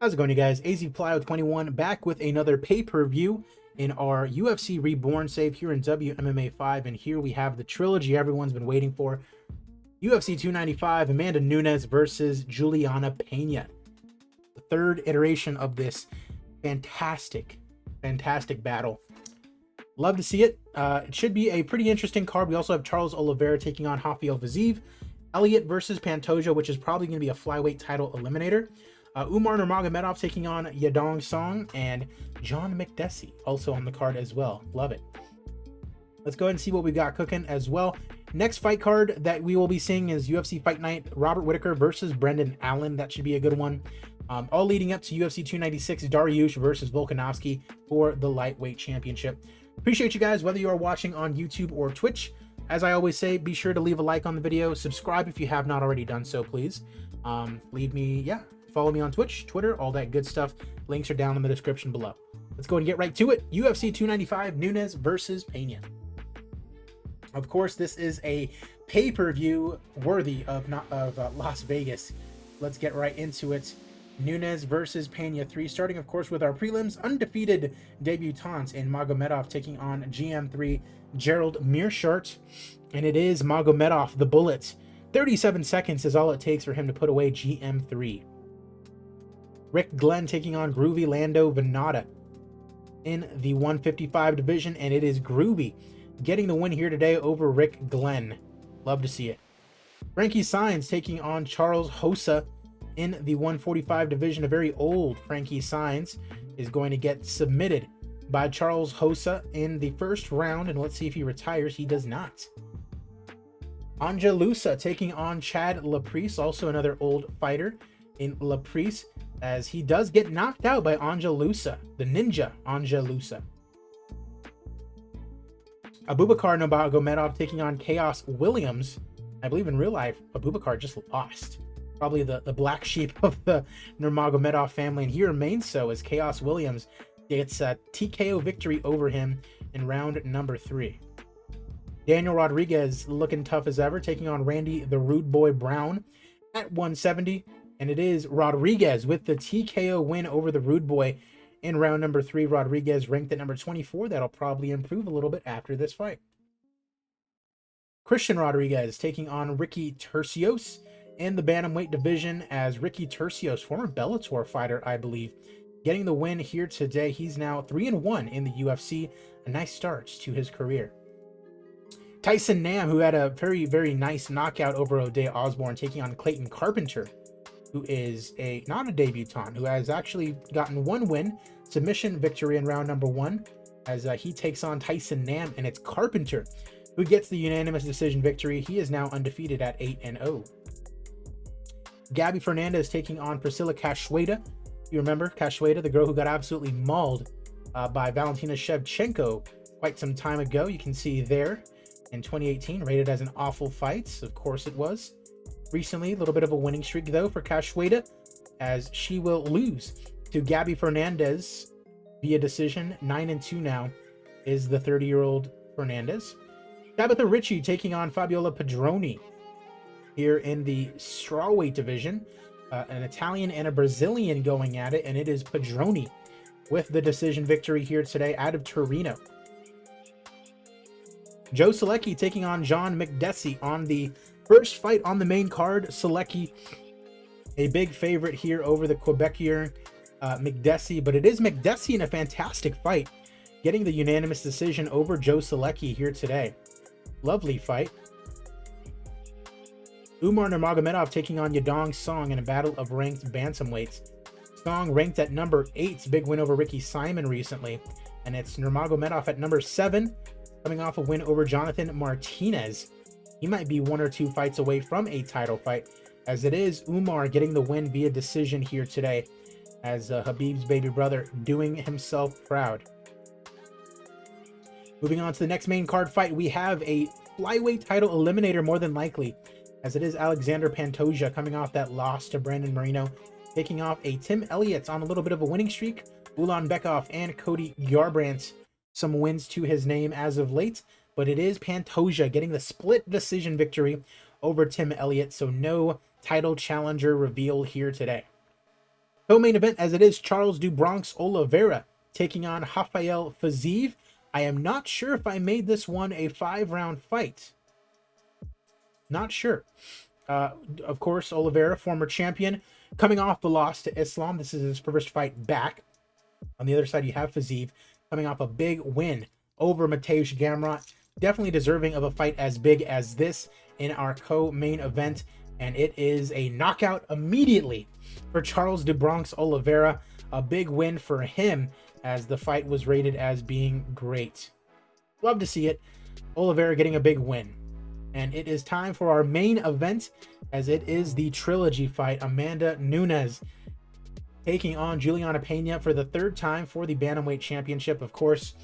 How's it going, you guys? AZ Plyo 21 back with another pay-per-view in our UFC Reborn save here in WMMA 5, and here we have the trilogy everyone's been waiting for. UFC 295, Amanda Nunes versus Juliana Pena. The third iteration of this fantastic battle. Love to see it. It should be a pretty interesting card. We also have Charles Oliveira taking on Rafael Fiziev. Elliott versus Pantoja, which is probably going to be a flyweight title eliminator. Umar Nurmagomedov taking on Yadong Song, and John McDessie also on the card as well. Love it. Let's go ahead and see what we got cooking as well. Next fight card that we will be seeing is UFC Fight Night, Robert Whittaker versus Brendan Allen. That should be a good one. All leading up to UFC 296, Dariush versus Volkanovski for the lightweight championship. Appreciate you guys, whether you are watching on YouTube or Twitch. As I always say, be sure to leave a like on the video. Subscribe if you have not already done so, please. Follow me on Twitch, Twitter, all that good stuff. Links are down in the description below. Let's go and get right to it. UFC 295, Nunes versus Pena. Of course, this is a pay-per-view worthy of Las Vegas. Let's get right into it. Nunes versus Pena 3, starting, of course, with our prelims. Undefeated debutantes in Magomedov taking on GM3 Gerald Meerschaert. And it is Magomedov, the Bullet. 37 seconds is all it takes for him to put away GM3. Rick Glenn taking on Groovy Lando Venata in the 155 division, and it is Groovy getting the win here today over Rick Glenn. Love to see it. Frankie Saenz taking on Charles Hossa in the 145 division. A very old Frankie Saenz is going to get submitted by Charles Hossa in the first round, and let's see if he retires. He does not. Anja Lusa taking on Chad Laprise, also another old fighter in Laprise, as he does get knocked out by Anja Lusa, the ninja Anja Lusa. Abubakar Nurmagomedov taking on Chaos Williams. I believe in real life, Abubakar just lost. Probably the black sheep of the Nurmagomedov family, and he remains so as Chaos Williams gets a TKO victory over him in round number 3. Daniel Rodriguez looking tough as ever, taking on Randy the Rude Boy Brown at 170. And it is Rodriguez with the TKO win over the Rude Boy in round number 3. Rodriguez ranked at number 24. That'll probably improve a little bit after this fight. Christian Rodriguez taking on Ricky Tercios in the bantamweight division, as Ricky Tercios, former Bellator fighter, I believe, getting the win here today. He's now 3-1 in the UFC. A nice start to his career. Tyson Nam, who had a very nice knockout over O'Day Osborne, taking on Clayton Carpenter, who is not a debutant, who has actually gotten one win, submission victory in round number 1, as he takes on Tyson Nam, and it's Carpenter who gets the unanimous decision victory. He is now undefeated at 8-0. Gabby Fernandez taking on Priscilla Cachoeira. You remember Cachoeira, the girl who got absolutely mauled by Valentina Shevchenko quite some time ago. You can see there in 2018, rated as an awful fight. Of course it was. Recently, a little bit of a winning streak, though, for Cachoeira, as she will lose to Gabby Fernandez via decision. 9-2 now is the 30-year-old Fernandez. Tabitha Ricci taking on Fabiola Padroni here in the strawweight division. An Italian and a Brazilian going at it, and it is Padroni with the decision victory here today out of Torino. Joe Selecki taking on John McDessie on the first fight on the main card. Selecki, a big favorite here over the Quebecier McDessie, but it is McDessie in a fantastic fight, getting the unanimous decision over Joe Selecki here today. Lovely fight. Umar Nurmagomedov taking on Yadong Song in a battle of ranked bantamweights. Song ranked at number 8, big win over Ricky Simon recently, and it's Nurmagomedov at number 7, coming off a win over Jonathan Martinez. He might be 1 or 2 fights away from a title fight, as it is Umar getting the win via decision here today, as Habib's baby brother doing himself proud. Moving on to the next main card fight, we have a flyweight title eliminator, more than likely, as it is Alexander Pantoja coming off that loss to Brandon Moreno, taking off a Tim Elliott on a little bit of a winning streak. Ulan Bekov and Cody Garbrandt, some wins to his name as of late, but it is Pantoja getting the split decision victory over Tim Elliott, so no title challenger reveal here today. Co-main event as it is Charles do Bronx Oliveira taking on Rafael Fiziev. I am not sure if I made this one a 5-round fight. Not sure. Of course, Oliveira, former champion, coming off the loss to Islam. This is his first fight back. On the other side, you have Fiziev coming off a big win over Mateusz Gamrot. Definitely deserving of a fight as big as this in our co-main event. And it is a knockout immediately for Charles do Bronx Oliveira. A big win for him as the fight was rated as being great. Love to see it. Oliveira getting a big win. And it is time for our main event as it is the trilogy fight. Amanda Nunes taking on Juliana Pena for the 3rd time for the Bantamweight Championship. Of course,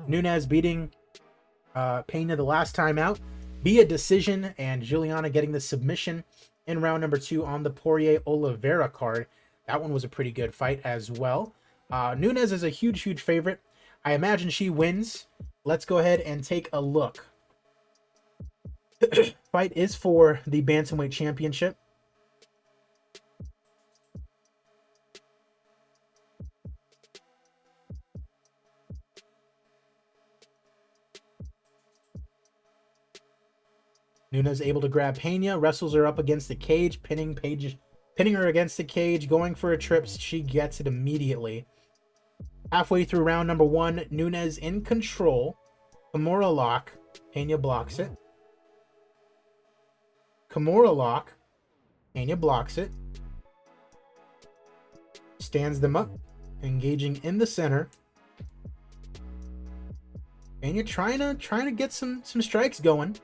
Nunes beating Pena the last time out via decision, and Juliana getting the submission in round number 2 on the Poirier-Oliveira card. That one was a pretty good fight as well. Nunes is a huge favorite. I imagine she wins. Let's go ahead and take a look. Fight is for the Bantamweight Championship. Nunes able to grab Pena, wrestles her up against the cage, pinning her against the cage, going for a trip. She gets it immediately. Halfway through round number 1, Nunes in control. Kimura lock. Pena blocks it. Kimura lock. Pena blocks it. Stands them up, engaging in the center. Pena trying to get some strikes going.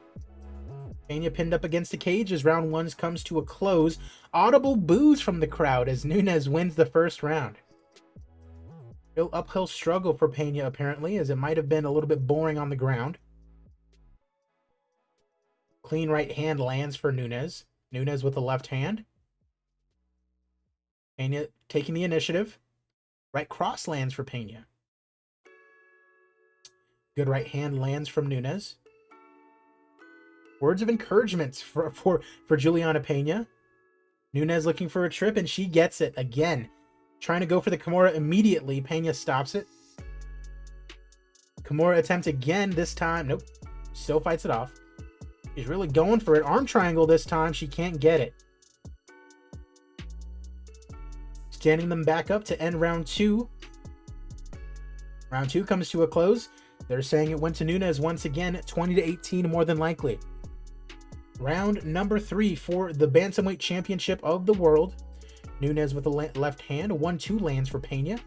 Pena pinned up against the cage as round 1 comes to a close. Audible boos from the crowd as Nunes wins the first round. Real uphill struggle for Pena apparently, as it might have been a little bit boring on the ground. Clean right hand lands for Nunes. Nunes with the left hand. Pena taking the initiative. Right cross lands for Pena. Good right hand lands from Nunes. Words of encouragement for Juliana Pena. Nunes looking for a trip, and she gets it again. Trying to go for the Kimura immediately. Pena stops it. Kimura attempt again this time. Nope. Still fights it off. She's really going for it. Arm triangle this time. She can't get it. Standing them back up to end round 2. Round 2 comes to a close. They're saying it went to Nunes once again, 20-18 more than likely. Round number 3 for the Bantamweight Championship of the world. Nunes with the left hand. 1-2 lands for Pena.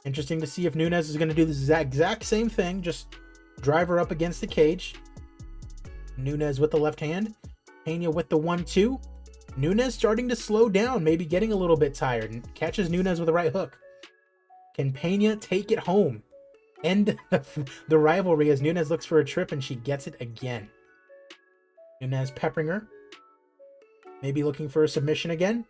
Interesting to see if Nunes is going to do the exact same thing. Just drive her up against the cage. Nunes with the left hand. Pena with the 1-2. Nunes starting to slow down, maybe getting a little bit tired. Catches Nunes with a right hook. Can Pena take it home? End the rivalry as Nunes looks for a trip, and she gets it again. Nunes peppering her. Maybe looking for a submission again.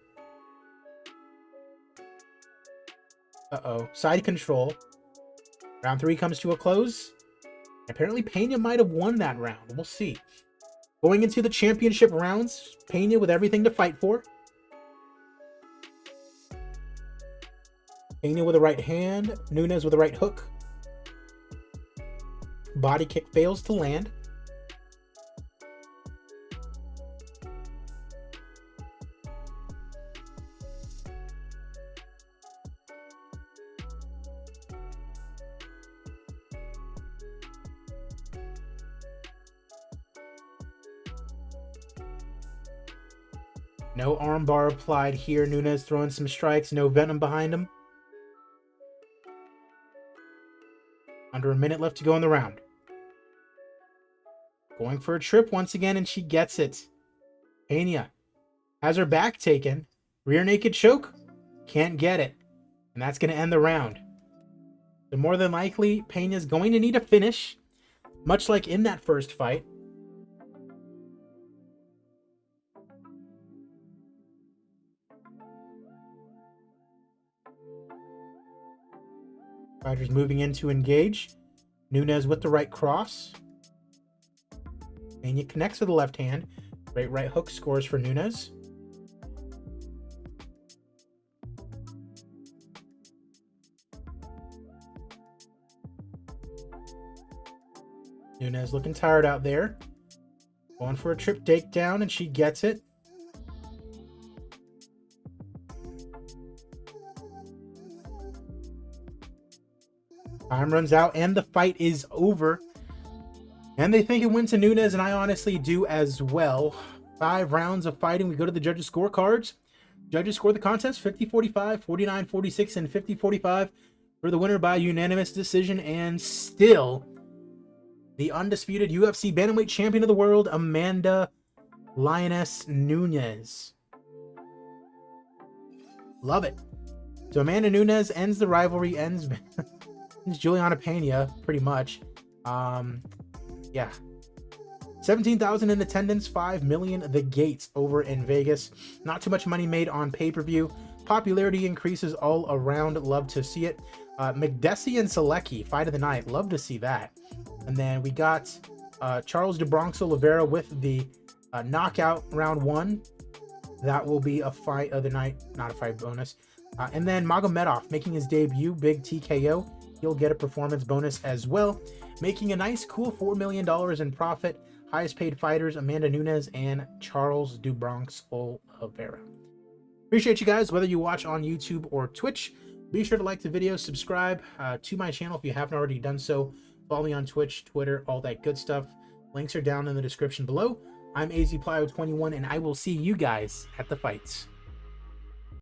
Uh-oh. Side control. Round 3 comes to a close. Apparently Pena might have won that round. We'll see. Going into the championship rounds, Pena with everything to fight for. Pena with a right hand. Nunes with a right hook. Body kick fails to land. No armbar applied here. Nunes throwing some strikes. No venom behind him. Under a minute left to go in the round. Going for a trip once again, and she gets it. Pena has her back taken. Rear naked choke. Can't get it. And that's going to end the round. So more than likely, Pena's going to need a finish. Much like in that first fight. Fighters moving in to engage. Nunes with the right cross. Pena connects with the left hand. Great right hook scores for Nunes. Nunes looking tired out there. Going for a trip takedown, and she gets it. Time runs out, and the fight is over. And they think it went to Nunes, and I honestly do as well. 5 rounds of fighting. We go to the judges' scorecards. Judges score the contest 50-45, 49-46, and 50-45 for the winner by unanimous decision. And still, the undisputed UFC bantamweight champion of the world, Amanda Lioness Nunes. Love it. So Amanda Nunes ends the rivalry, ends Juliana Pena, pretty much. Yeah. 17,000 in attendance, 5 million the gates over in Vegas. Not too much money made on pay-per-view. Popularity increases all around. Love to see it. McDessie and Selecki, fight of the night. Love to see that. And then we got Charles de Bronx Oliveira with the knockout round 1. That will be a fight of the night, not a fight bonus. And then Magomedov making his debut, big TKO. He'll get a performance bonus as well, making a nice, cool $4 million in profit. Highest paid fighters, Amanda Nunes and Charles do Bronx Oliveira. Appreciate you guys, whether you watch on YouTube or Twitch. Be sure to like the video, subscribe to my channel if you haven't already done so. Follow me on Twitch, Twitter, all that good stuff. Links are down in the description below. I'm AZPlyo21, and I will see you guys at the fights.